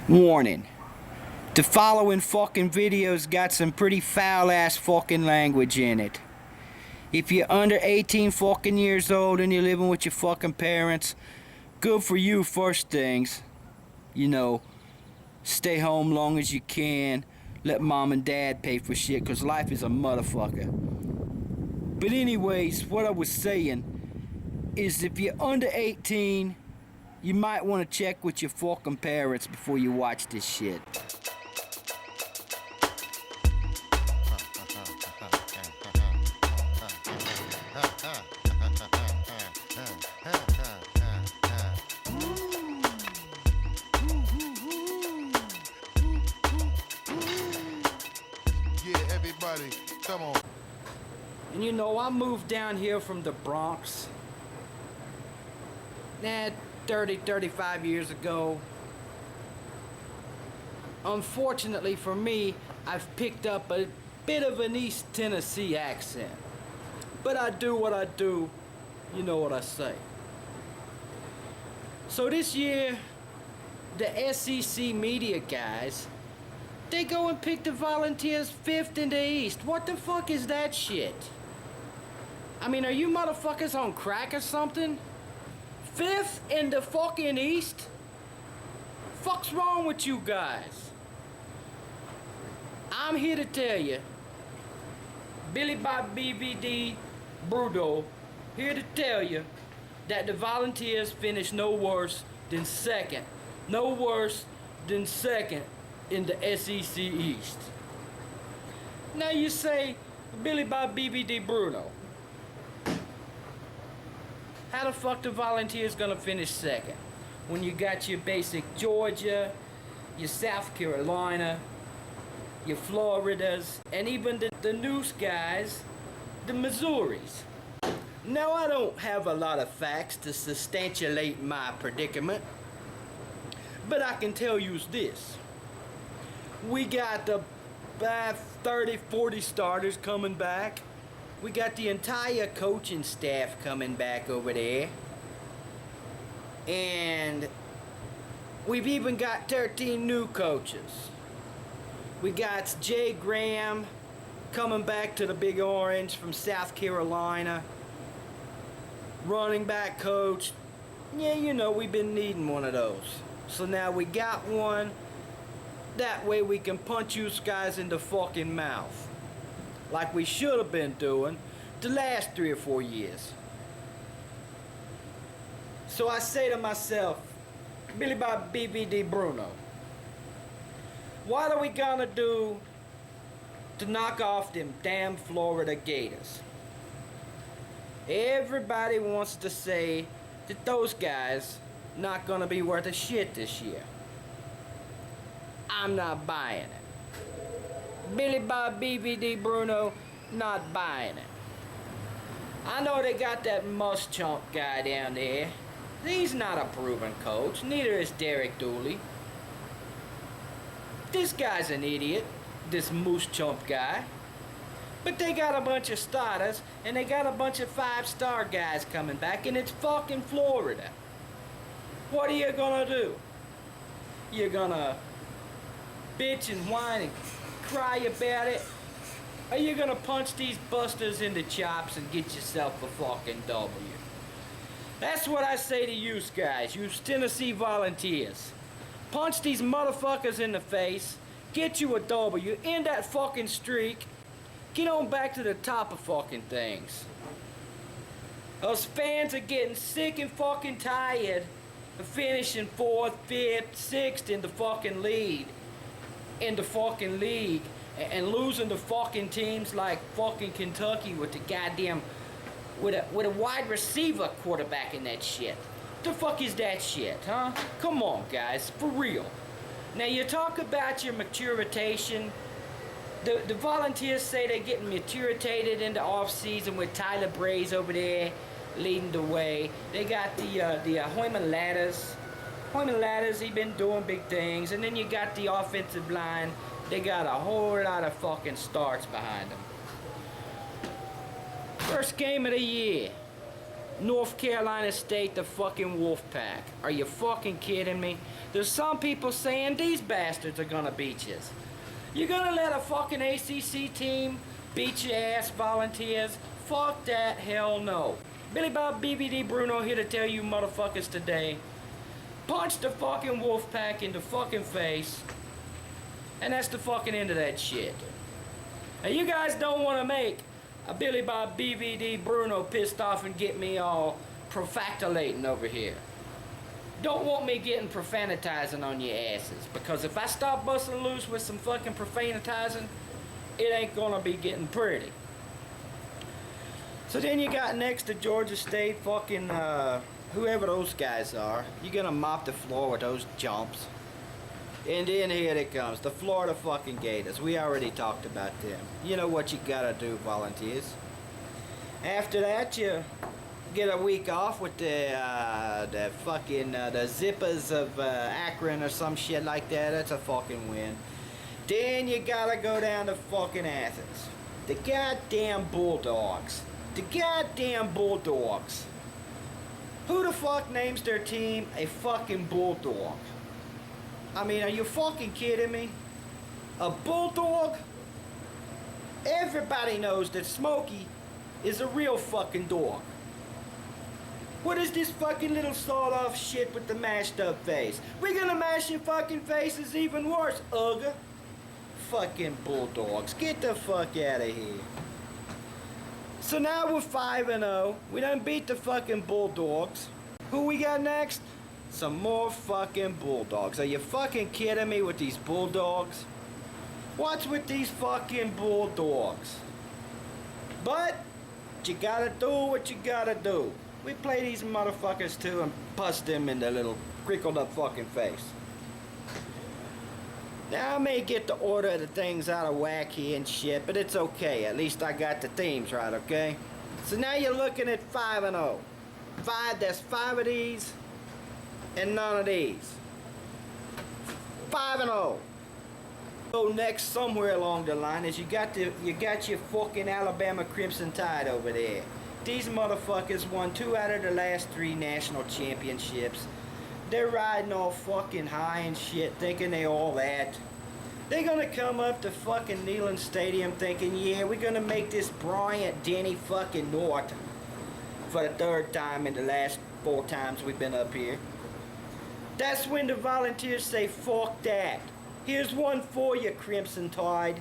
Warning. The following fucking video's got some pretty foul ass fucking language in it. If you're under 18 fucking years old and you're living with your fucking parents, good for you first things. You know, stay home long as you can. Let mom and dad pay for shit, cause life is a motherfucker. But anyways, what I was saying is if you're under 18, you might want to check with your fucking parents before you watch this shit. Yeah, everybody, come on. And you know, I moved down here from the Bronx 35 years ago. Unfortunately for me, I've picked up a bit of an East Tennessee accent. But I do what I do, you know what I say. So this year, the SEC media guys, they go and pick the Volunteers 5th in the East. What the fuck is that shit? I mean, are you motherfuckers on crack or something? 5th in the fucking East? Fuck's wrong with you guys? I'm here to tell you, BBBVDBFDB, here to tell you that the Volunteers finished no worse than second. No worse than second in the SEC East. Now you say, BBBVDBFDB, how the fuck the Volunteers gonna finish second? When you got your basic Georgia, your South Carolina, your Floridas, and even the News guys, the Missouris. Now I don't have a lot of facts to substantiate my predicament, but I can tell you this. We got the 30, 40 starters coming back. We got the entire coaching staff coming back over there. And we've even got 13 new coaches. We got Jay Graham coming back to the Big Orange from South Carolina. Running back coach. Yeah, you know, we've been needing one of those. So now we got one. That way we can punch you guys in the fucking mouth. Like we should have been doing the last 3 or 4 years. So I say to myself, BBBVDBFDB, what are we gonna do to knock off them damn Florida Gators? Everybody wants to say that those guys not gonna be worth a shit this year. I'm not buying it. BBBVDBFDB, not buying it. I know they got that Muschamp guy down there. He's not a proven coach, neither is Derek Dooley. This guy's an idiot, this Muschamp guy. But they got a bunch of starters, and they got a bunch of 5-star guys coming back, and it's fucking Florida. What are you gonna do? You're gonna bitch and whine and cry about it? Are you gonna punch these busters in the chops and get yourself a fucking W? That's what I say to you guys, you Tennessee Volunteers. Punch these motherfuckers in the face, get you a W, end that fucking streak, get on back to the top of fucking things. Those fans are getting sick and fucking tired of finishing 4th, 5th, 6th in the fucking lead. In the fucking league. And losing to fucking teams like fucking Kentucky with the goddamn with a wide receiver quarterback in that shit. The fuck is that shit, huh? Come on, guys, for real. Now you talk about your maturation. The Volunteers say they're getting maturitated in the off season with Tyler Braze over there leading the way. They got the Hoyman Ladders. Hoyman Ladders, he been doing big things, and then you got the offensive line. They got a whole lot of fucking starts behind them. First game of the year. North Carolina State, the fucking Wolfpack. Are you fucking kidding me? There's some people saying these bastards are gonna beat you. You're gonna let a fucking ACC team beat your ass, Volunteers? Fuck that, hell no. Billy Bob BBD Bruno here to tell you motherfuckers today. Punch the fucking Wolfpack in the fucking face. And that's the fucking end of that shit. And you guys don't want to make a Billy Bob BVD Bruno pissed off and get me all profactulating over here. Don't want me getting profanitizing on your asses. Because if I start busting loose with some fucking profanitizing, it ain't gonna be getting pretty. So then you got next to Georgia State fucking whoever those guys are. You're gonna mop the floor with those jumps. And then here it comes, the Florida fucking Gators. We already talked about them. You know what you gotta do, Volunteers. After that, you get a week off with the fucking the Zippers of Akron or some shit like that. That's a fucking win. Then you gotta go down to fucking Athens. The goddamn Bulldogs. The goddamn Bulldogs. Who the fuck names their team a fucking Bulldog? I mean, are you fucking kidding me? A bulldog? Everybody knows that Smokey is a real fucking dog. What is this fucking little sawed-off shit with the mashed-up face? We're gonna mash your fucking faces even worse, Ugga. Fucking bulldogs. Get the fuck out of here. So now we're 5-0. We done beat the fucking Bulldogs. Who we got next? Some more fucking Bulldogs. Are you fucking kidding me with these Bulldogs? What's with these fucking Bulldogs? But you gotta do what you gotta do. We play these motherfuckers too and bust them in the little crickled up fucking face. Now I may get the order of the things out of whack here and shit, but it's okay. At least I got the themes right, okay? So now you're looking at 5-0. That's 5 of these and none of these. 5-0. So next, somewhere along the line, is you got your fucking Alabama Crimson Tide over there. These motherfuckers won 2 out of the last 3 national championships. They're riding all fucking high and shit, thinking they all that. They're gonna come up to fucking Neyland Stadium thinking, yeah, we're gonna make this Bryant Denny fucking North for the 3rd time in the last 4 times we've been up here. That's when the Volunteers say, fuck that. Here's one for you, Crimson Tide.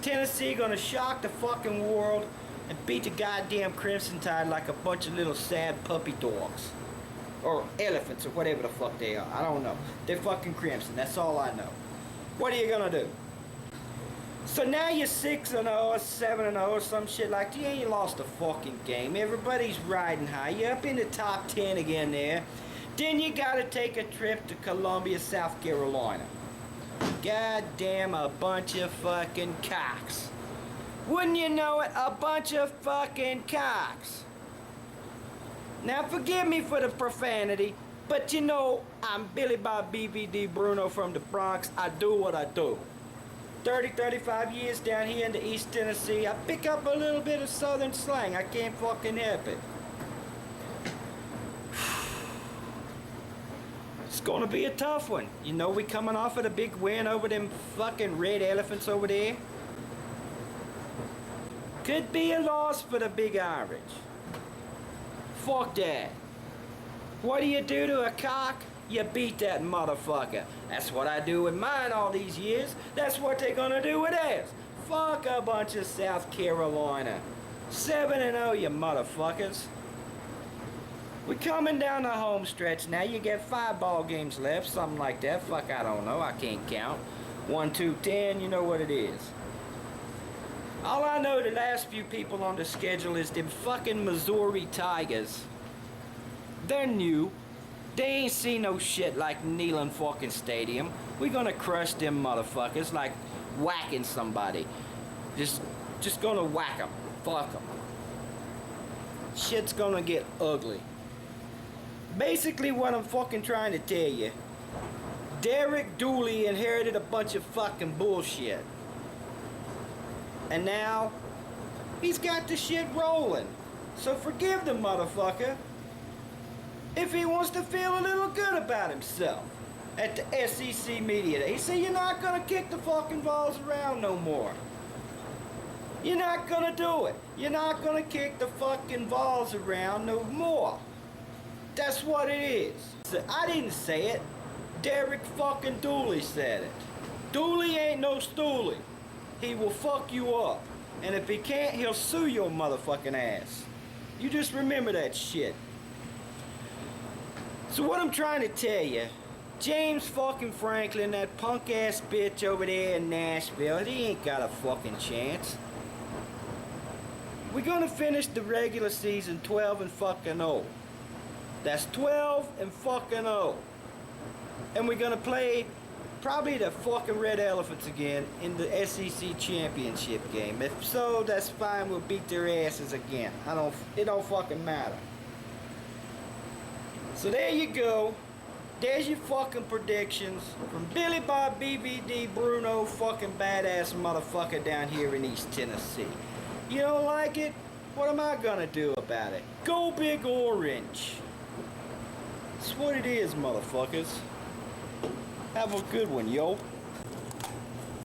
Tennessee gonna shock the fucking world and beat the goddamn Crimson Tide like a bunch of little sad puppy dogs. Or elephants, or whatever the fuck they are. I don't know. They're fucking crimson. That's all I know. What are you gonna do? So now you're 6-0, 7-0, some shit like that. You ain't lost a fucking game. Everybody's riding high. You're up in the top 10 again there. Then you gotta take a trip to Columbia, South Carolina. Goddamn, a bunch of fucking cocks. Wouldn't you know it? A bunch of fucking cocks. Now forgive me for the profanity, but you know I'm Billy Bob BVD Bruno from the Bronx. I do what I do. 35 years down here in the East Tennessee, I pick up a little bit of southern slang. I can't fucking help it. It's gonna be a tough one. You know we coming off of the big win over them fucking red elephants over there. Could be a loss for the Big Irish. Fuck that. What do you do to a cock? You beat that motherfucker. That's what I do with mine all these years. That's what they're gonna do with theirs. Fuck a bunch of South Carolina. 7-0, you motherfuckers. We're coming down the home stretch now. You get 5 ball games left, something like that. Fuck, I don't know. I can't count. 1, 2, 10, you know what it is. All I know, the last few people on the schedule is them fucking Missouri Tigers. They're new. They ain't seen no shit like Neyland fucking Stadium. We're gonna crush them motherfuckers like whacking somebody. Just gonna whack them. Fuck them. Shit's gonna get ugly. Basically what I'm fucking trying to tell you, Derek Dooley inherited a bunch of fucking bullshit. And now, he's got the shit rolling. So forgive the motherfucker if he wants to feel a little good about himself at the SEC Media Day. He said, you're not gonna kick the fucking balls around no more. You're not gonna do it. You're not gonna kick the fucking balls around no more. That's what it is. So I didn't say it. Derek fucking Dooley said it. Dooley ain't no stoolie. He will fuck you up. And if he can't, he'll sue your motherfucking ass. You just remember that shit. So what I'm trying to tell you, James fucking Franklin, that punk ass bitch over there in Nashville, he ain't got a fucking chance. We're gonna finish the regular season 12 and fucking 0. That's 12 and fucking 0. And we're gonna play probably the fucking Red Elephants again in the SEC championship game. If so, that's fine. We'll beat their asses again. It don't fucking matter. So there you go. There's your fucking predictions from Billy Bob BBD Bruno, fucking badass motherfucker down here in East Tennessee. You don't like it? What am I gonna do about it? Go Big Orange. That's what it is, motherfuckers. Have a good one, yo.